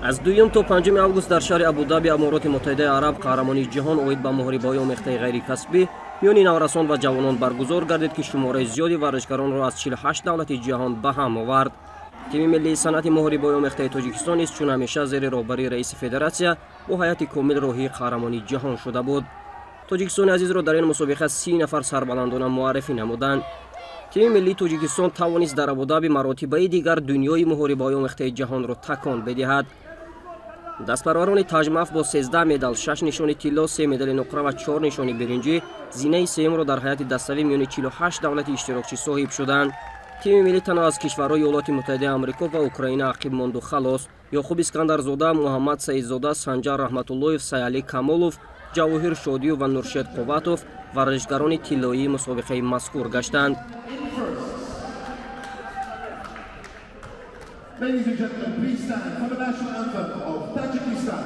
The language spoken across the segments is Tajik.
از 2 تا 5 август дар шаҳри Абу-Даби, Амороти Муттаҳидаи Араб, қаҳрамонии ҷаҳон оид ба муҳорибаҳои омехтаи ғайрикасбӣ миёни наврасон ва ҷавонон баргузор гардид, ки шумораи зиёди варзишгаронро аз 48 давлати ҷаҳон ба ҳам овард. тими миллии санъати муҳорибаҳои омехтаи Тоҷикистон низ чун ҳамеша зери роҳбарии раиси федератсия бо ҳайати комил роҳии қаҳрамонии ҷаҳон шуда буд. Тоҷикистони азизро дар ин мусобиқа 30 нафар сарбаландона муаррифӣ намуданд. тими миллии Тоҷикистон тавонист дар Абу-Даби маротибаи дигар дунёи муҳорибаҳои омехтаи ҷаҳонро такон бидиҳад. дастпарварони таҷмаф бо 13 медал, 6 нишони тилло, 3 медали нуқра ва 4 нишони биринҷӣ зинаи сеюмро дар ҳайати дастави миёни 48 давлати иштирокчӣ соҳиб шуданд. тими миллӣ танҳо аз кишварҳои Иёлоти Муттаҳидаи Амрико ва Украина ақиб монду халос. Ёқуб Искандарзода, Муҳаммад Саидзода, Санҷар Раҳматуллоев, Саялӣ Камолов, Ҷавоҳир Шодиев ва Нуршед Қувватов варзишгарони тиллоии мусобиқаи мазкур гаштанд. Ladies and gentlemen, please stand for the national anthem of Tajikistan.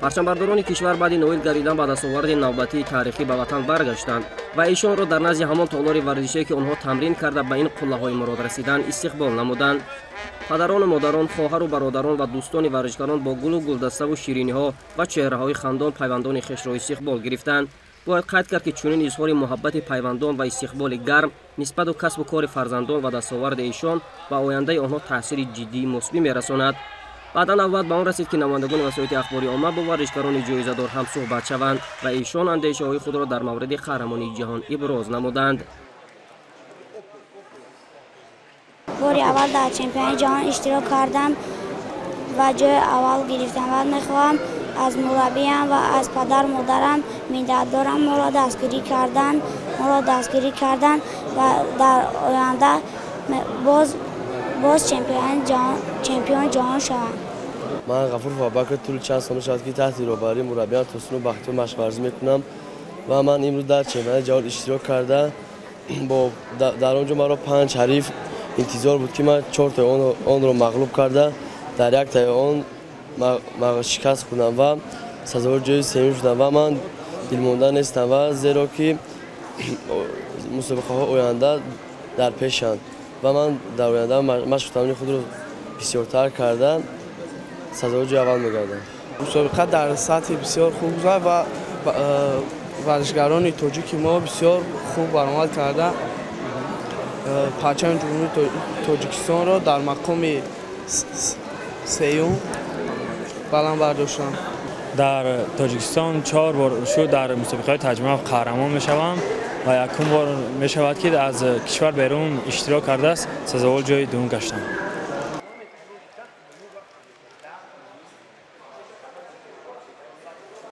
парчамбардорони кишвар баъди ноил гаридан ба дастоварди навбатии таърихӣ ба ватан баргаштанд ва эшонро дар назди ҳамон толори варзишие ки онҳо тамрин карда ба ин қуллаҳои мурод расиданд истиқбол намуданд. падарону модарон, хоҳару бародарон ва дӯстони варзишгарон бо гулу гулдаставу шириниҳо ва чеҳраҳои хандон пайвандони хешро истиқбол гирифтанд. бояд қайд кард, ки чунин изҳори муҳаббати пайвандон ва истиқболи гарм нисбату касбу кори фарзандон ва дастоварди эшон ба ояндаи онҳо таъсири ҷиддии мусбӣ мерасонад. баъдан навбат ба он расид, ки намояндагони васоити ахбори омма бо варзишгарони ҷоизадор ҳам суҳбат шаванд ва эшон андешаҳои худро дар мавриди қаҳрамонии ҷаҳон иброз намуданд. бори аввал дар чемпионати ҷаҳон иштирок кардам ва ҷои аввал гирифтам ва мехоҳам аз мураббиям ва аз падару модарам миннат дорам. моро дастгирӣ кардан ва дар оянда боз чемпиони ҷаҳон шавам. من غفور فابکر طول چند سال شد که تحت راهبری مربیان توسن و بختیار مشورزی میکنم و من امروز در چمپیونات جهان اشتراک کرده با در اونجا مرا 5 حریف انتظار بود که من 4 تا آن رو مغلوب کرده در یک تا آن شکست کنم و سزاوار جای سوم شدم و من دلمانده نیستم و زیرا که مسابقه ها آینده در پیشند و من در آینده مشق تمرین خود رو بسیارتر کردم سزاوار جای اول میگردم. مسابقه در سطح بسیار خوب بود و ورزشگران تاجیک ما بسیار خوب برآمد کرده. پرچم جمهوری تاجیکستان را در مقام سوم بلند برداشتم. در تاجیکستان 4 بار شد در مسابقه تجمع قهرمان میشوم و یکم بار میشود که از کشور بیرون اشتراک کرده است سزاوار جای دوم گشتم.